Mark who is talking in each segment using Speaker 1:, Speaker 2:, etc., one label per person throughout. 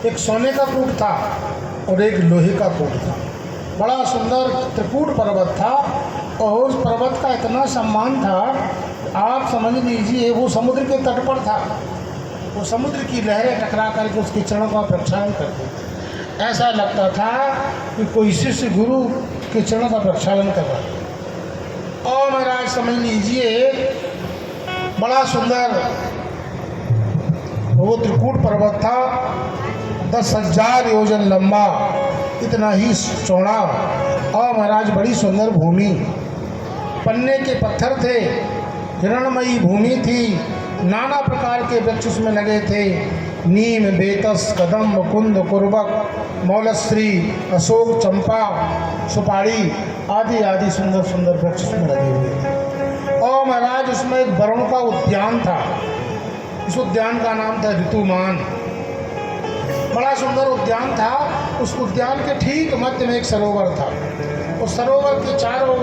Speaker 1: एक सोने का कूट था और एक लोहे का कूट था। बड़ा सुंदर त्रिकूट पर्वत था और उस पर्वत का इतना सम्मान था, आप समझ लीजिए वो समुद्र के तट पर था। वो समुद्र की लहरें टकरा करके उसके चरणों का प्रक्षालन करती थी। ऐसा लगता था कि कोई शिष्य गुरु के चरणों का प्रक्षालन कर रहा है। और महाराज समझ लीजिए बड़ा सुंदर वो त्रिकूट पर्वत था, 10,000 योजन लंबा, इतना ही चौड़ा। और महाराज बड़ी सुंदर भूमि, पन्ने के पत्थर थे, हिरणमयी भूमि थी, नाना प्रकार के वृक्ष उसमें लगे थे, नीम, बेतस, कदम्ब, कुंद, कुर्बक, मौलश्री, अशोक, चंपा, सुपारी आदि आदि सुंदर सुंदर वृक्ष उसमें लगे हुए थे। और महाराज उसमें एक वरुण का उद्यान था। उस उद्यान का नाम था ऋतुमान। बड़ा सुंदर उद्यान था। उस उद्यान के ठीक मध्य में एक सरोवर था। उस सरोवर के चारों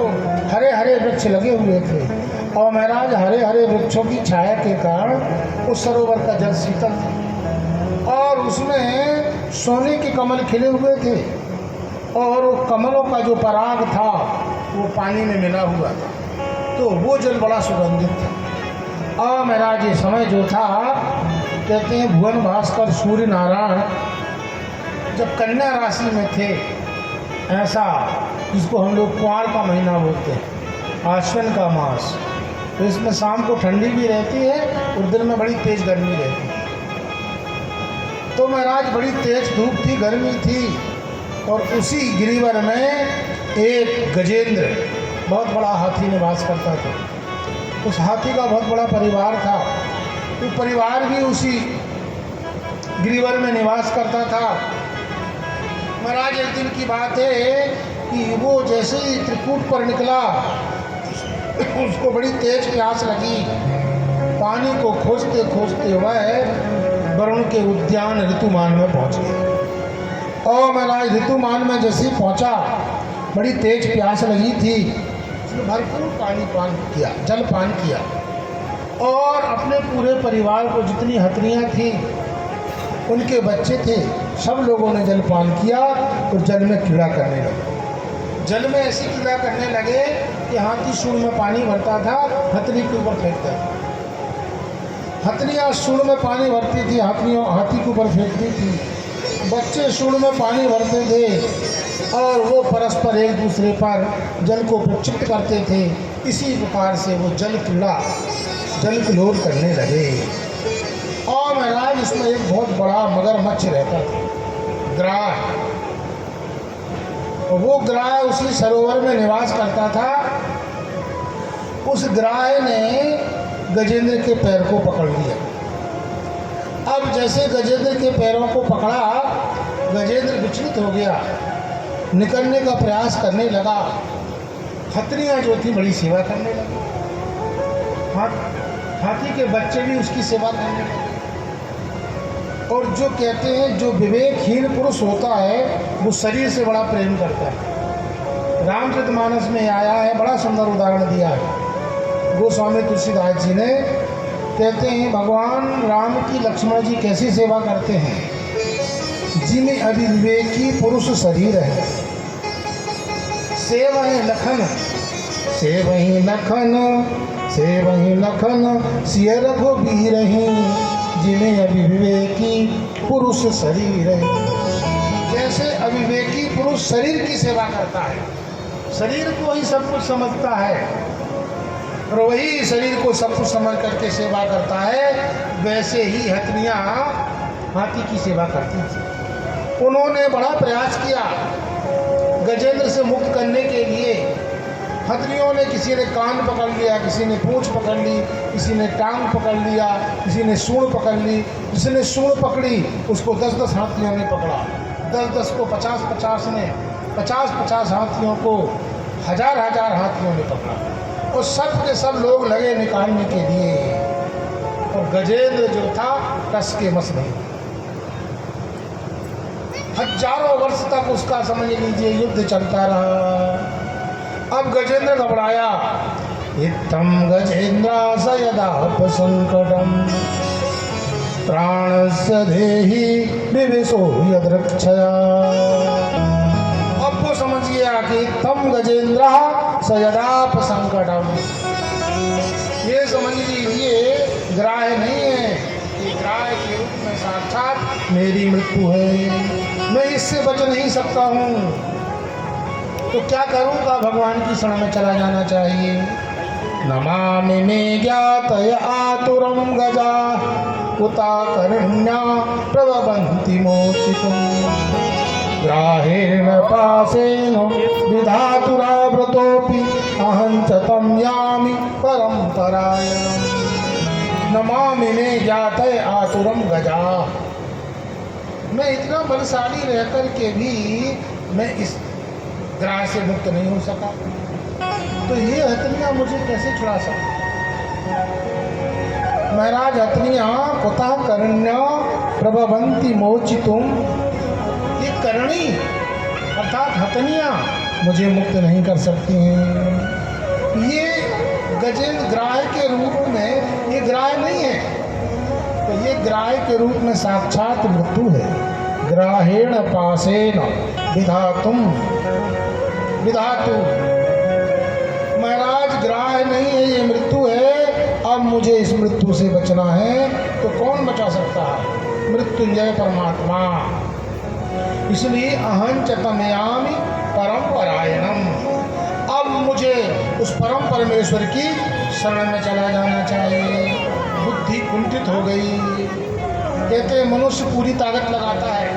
Speaker 1: हरे हरे वृक्ष लगे हुए थे और महाराज हरे हरे वृक्षों की छाया के कारण उस सरोवर का जल शीतल था और उसमें सोने के कमल खिले हुए थे और वो कमलों का जो पराग था वो पानी में मिला हुआ था, तो वो जल बड़ा सुगंधित था। और महाराज ये समय जो था, कहते हैं भुवन भास्कर सूर्य नारायण जब कन्या राशि में थे, ऐसा जिसको हम लोग कुआर का महीना बोलते हैं, आश्विन का मास, तो इसमें शाम को ठंडी भी रहती है और दिन में बड़ी तेज गर्मी रहती है। तो महाराज बड़ी तेज धूप थी, गर्मी थी और उसी गिरिवर में एक गजेंद्र बहुत बड़ा हाथी निवास करता था। उस हाथी का बहुत बड़ा परिवार था। वो परिवार भी उसी गिरिवर में निवास करता था। महाराज एक दिन की बात है कि वो जैसे ही त्रिकूट पर निकला, उसको बड़ी तेज प्यास लगी। पानी को खोजते खोजते वह वरुण के उद्यान ऋतुमान में पहुंच गया। और महाराज ऋतुमान में जैसे ही पहुंचा, बड़ी तेज प्यास लगी थी, उसने भरपूर पानी पान किया, जल पान किया और अपने पूरे परिवार को, जितनी हथनियाँ थी, उनके बच्चे थे, सब लोगों ने जल पान किया और जल में कीड़ा करने लगे। जल में ऐसी कीड़ा करने लगे कि हाथी सूंड में पानी भरता था, हथनी के ऊपर फेंकता था। हथनियाँ सूंड में पानी भरती थी, हाथी के ऊपर फेंकती थी। बच्चे सूंड में पानी भरते थे और वो परस्पर एक दूसरे पर जल को प्रक्षिप्त करते थे। इसी प्रकार से वो जल कीड़ा जल किलोल करने लगे। और महाराज इसमें एक बहुत बड़ा मगरमच्छ रहता था, ग्राह। और वो ग्राह उसी सरोवर में निवास करता था। उस ग्राह ने गजेंद्र के पैर को पकड़ लिया। अब जैसे गजेंद्र के पैरों को पकड़ा, गजेंद्र विचलित हो गया, निकलने का प्रयास करने लगा। हथनियाँ जो थी बड़ी सेवा करने लगी, हाथी के बच्चे भी उसकी सेवा करने लगे। और जो कहते हैं जो विवेकहीन पुरुष होता है वो शरीर से बड़ा प्रेम करता है। रामचरितमानस में आया है, बड़ा सुंदर उदाहरण दिया है गोस्वामी तुलसीदास जी ने। कहते हैं भगवान राम की लक्ष्मण जी कैसी सेवा करते हैं, जिन्हें अभिविवेकी पुरुष शरीर है, सेवहि लखन सेवहि लखन सेवहि लखन सिय रघुबीरहि, जिन्हें अभिविवेकी पुरुष शरीर है। जैसे अविवेकी पुरुष शरीर की सेवा करता है, शरीर को ही सब कुछ समझता है और वही शरीर को सब कुछ समझ करके सेवा करता है, वैसे ही हथनियाँ हाथी की सेवा करती थी। उन्होंने बड़ा प्रयास किया गजेंद्र से मुक्त करने के लिए। हथनियों ने, किसी ने कान पकड़ लिया, किसी ने पूंछ पकड़ ली, किसी ने टांग पकड़ लिया, किसी ने सूंड पकड़ ली। जिसने सूंड पकड़ी उसको 10-10 हाथियों ने पकड़ा, 10-10 को 50-50 ने, 50-50 हाथियों को 1000-1000 हाथियों ने पकड़ा और सब के सब लोग लगे निकालने के लिए। और गजेंद्र जो था कस के मस नहीं, हजारों वर्ष तक उसका समझ लीजिए युद्ध चलता रहा। अब गजेंद्र घबराया, इत्थम गजेंद्रास यदाप संकटम त्राणस्य देहि विविशो यदृक्षया। अब वो समझ गया कि तम गजेंद्र सयदाप संकटम, ये समझ लीजिए ग्राह्य नहीं है, ये ग्राह्य के रूप में साक्षात मेरी मृत्यु है, मैं इससे बच नहीं सकता हूँ। तो क्या करूँगा? भगवान की शरण में चला जाना चाहिए। नमामि मे ज्ञातय आतुरं गजा उता करण्या प्रभवन्ति मोचितुम् ग्राहेण पासेन विधातुराव्रतोऽपि अहं च तं यामि परम्परायाम्। नमामि मे ज्ञातय आतुरं गजा, मैं इतना बलशाली रहकर के भी मैं इस ग्राह से मुक्त नहीं हो सका, तो ये हथनियाँ मुझे कैसे छुड़ा सकती? महाराज हथनियाँ कुतः करण्या प्रभवन्ति मोचितुम, ये करणी अर्थात हथनियाँ मुझे मुक्त नहीं कर सकती हैं। ये गजेंद्र ग्राह के रूप में, ये ग्राह नहीं है, तो ये ग्राह के रूप में साक्षात मृत्यु है। ग्राहेण पासेन विधातुम, विधातु महाराज ग्राह नहीं है, ये मृत्यु है। अब मुझे इस मृत्यु से बचना है, तो कौन बचा सकता है? मृत्युंजय परमात्मा। इसलिए अहं च तं यामि परम परायणम, अब मुझे उस परम परमेश्वर की शरण में चला जाना चाहिए। बुद्धि कुंठित हो गई। कहते मनुष्य पूरी ताकत लगाता है,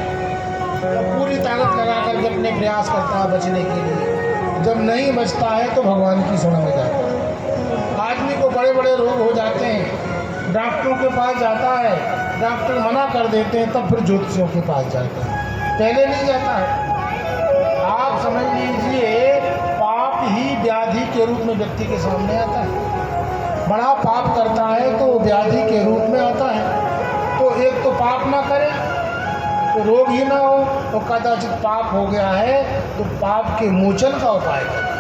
Speaker 1: पूरी ताकत लगा करके अपने प्रयास करता है बचने के लिए, जब नहीं बचता है तो भगवान की शरण में जाता है। आदमी को बड़े बड़े रोग हो जाते हैं, डॉक्टरों के पास जाता है, डॉक्टर मना कर देते हैं, तब फिर ज्योतिषियों के पास जाता है, पहले नहीं जाता है। आप समझ लीजिए पाप ही व्याधि के रूप में व्यक्ति के सामने आता है। बड़ा पाप करता है तो व्याधि के रूप में आता है। तो एक तो पाप ना करे तो रोग ही ना हो, और कदाचित पाप हो गया है तो पाप के मोचन का उपाय करे,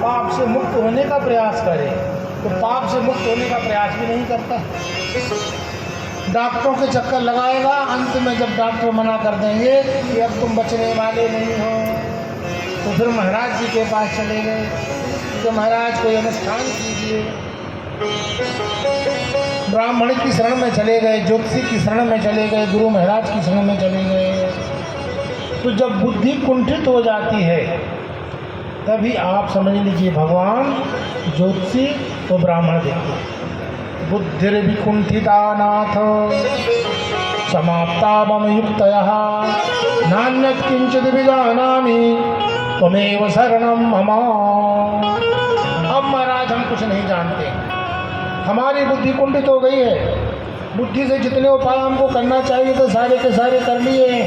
Speaker 1: पाप से मुक्त होने का प्रयास करे, तो पाप से मुक्त होने का प्रयास भी नहीं करता। डॉक्टरों के चक्कर लगाएगा, अंत में जब डॉक्टर मना कर देंगे कि अब तुम बचने वाले नहीं हो, तो फिर महाराज जी के पास चले गए कि महाराज कोई अनुष्ठान कीजिए। ब्राह्मण की शरण में चले गए, ज्योतिषी की शरण में चले गए, गुरु महाराज की शरण में चले गए। तो जब बुद्धि कुंठित हो जाती है तभी आप समझ लीजिए भगवान ज्योतिषी तो ब्राह्मण देखते। बुद्धिर्विकुंठिता नाथ समाप्ता मम युक्तयः नान्यत् किंचित् विजानामि त्वमेव शरणं मम। अब महाराज हम कुछ नहीं जानते, हमारी बुद्धि कुंठित हो गई है। बुद्धि से जितने उपाय हमको करना चाहिए तो सारे के सारे कर लिए हैं,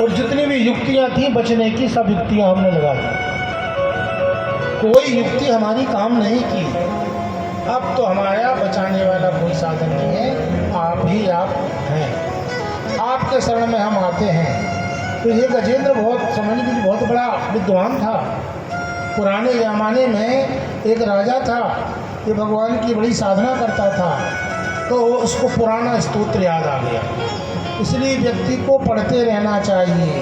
Speaker 1: और जितनी भी युक्तियां थी बचने की सब युक्तियां हमने लगा दी, कोई युक्ति हमारी काम नहीं की। अब तो हमारा बचाने वाला कोई साधन नहीं है, आप ही आप हैं, आपके शरण में हम आते हैं। तो ये गजेंद्र बहुत समझ लीजिए बहुत बड़ा विद्वान था। पुराने ज़माने में एक राजा था, ये भगवान की बड़ी साधना करता था, तो उसको पुराना स्तोत्र याद आ गया। इसलिए व्यक्ति को पढ़ते रहना चाहिए।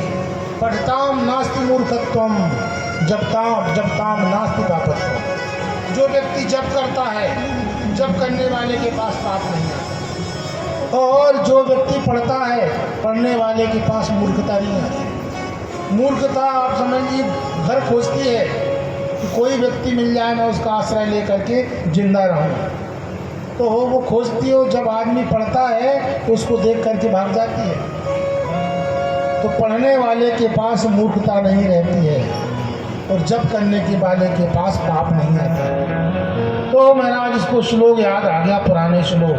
Speaker 1: पढ़ताम नास्ति मूर्खत्वम जपताम नास्ति पापत्वम। जो व्यक्ति जप करता है, जप करने वाले के पास पाप नहीं आता, और जो व्यक्ति पढ़ता है, पढ़ने वाले के पास मूर्खता नहीं आती। मूर्खता आप समझिए घर खोजती है कि कोई व्यक्ति मिल जाए मैं उसका आश्रय लेकर के जिंदा रहूं, तो वो खोजती है। जब आदमी पढ़ता है तो उसको देख करके भाग जाती है। तो पढ़ने वाले के पास मूर्खता नहीं रहती है, और जप करने के वाले के पास पाप नहीं आता। तो महाराज इसको श्लोक याद आ गया, पुराने श्लोक।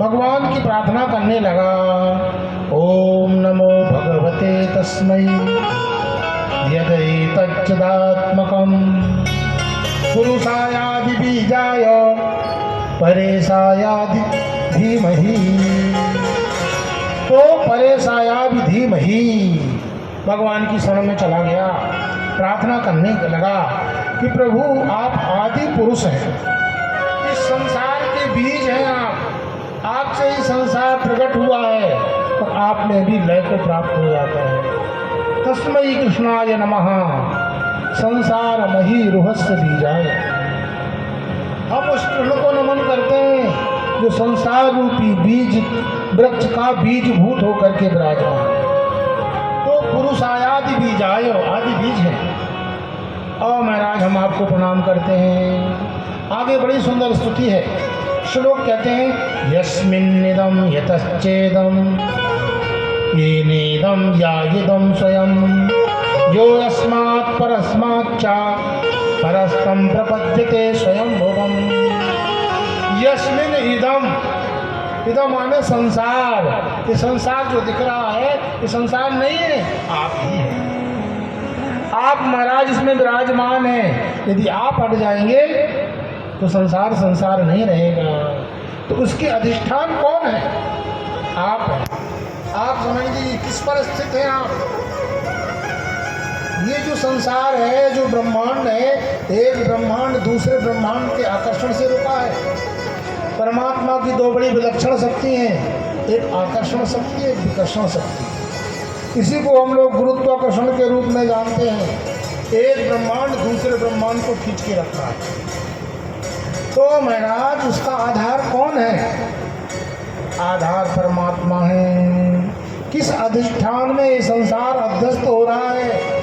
Speaker 1: भगवान की प्रार्थना करने लगा, ओम नमो भगवते तस्मै यदैतच्चिदात्मकं पुरुषायादि बीजाय परेशायादि धीमहि। तो परेशायादि धीमहि भगवान की शरण में चला गया, प्रार्थना करने लगा कि प्रभु आप आदि पुरुष हैं, इस संसार के बीज हैं आप, आपसे ही संसार प्रकट हुआ है और आप में भी लय को प्राप्त हो जाता है। तस्मै कृष्णाय नमः। संसार मही रुहस्य बीजाय। हम उस कृष्ण को नमन करते हैं जो संसार रूपी बीज वृक्ष का बीज भूत होकर के विराजमान है। तो पुरुष आयादि बीज आयो, आदि बीज है। और महाराज हम आपको प्रणाम करते हैं। आगे बड़ी सुंदर स्तुति है। श्लोक कहते हैं यस्मिन्निदं यतश्चेदं येनेदं यायिदं स्वयं यो यस्मात् परस्माच्च परस्तं प्रपद्यते स्वयं भुवम्। यस्मिन् इदं, इदं माने संसार। ये संसार जो दिख रहा है ये संसार नहीं है, आप ही हैं। आप महाराज इसमें विराजमान हैं। यदि आप हट जाएंगे तो संसार संसार नहीं रहेगा। तो उसके अधिष्ठान कौन है? आप हैं। आप समझिए किस पर स्थित हैं आप। ये जो संसार है, जो ब्रह्मांड है, एक ब्रह्मांड दूसरे ब्रह्मांड के आकर्षण से रुका है। परमात्मा की दो बड़ी विलक्षण शक्ति हैं, एक आकर्षण शक्ति, एक विकर्षण शक्ति। इसी को हम लोग गुरुत्वाकर्षण के रूप में जानते हैं। एक ब्रह्मांड दूसरे ब्रह्मांड को खींच के रखा है। तो महाराज उसका आधार कौन है? आधार परमात्मा है। किस अधिष्ठान में ये संसार अध्यस्त हो रहा है?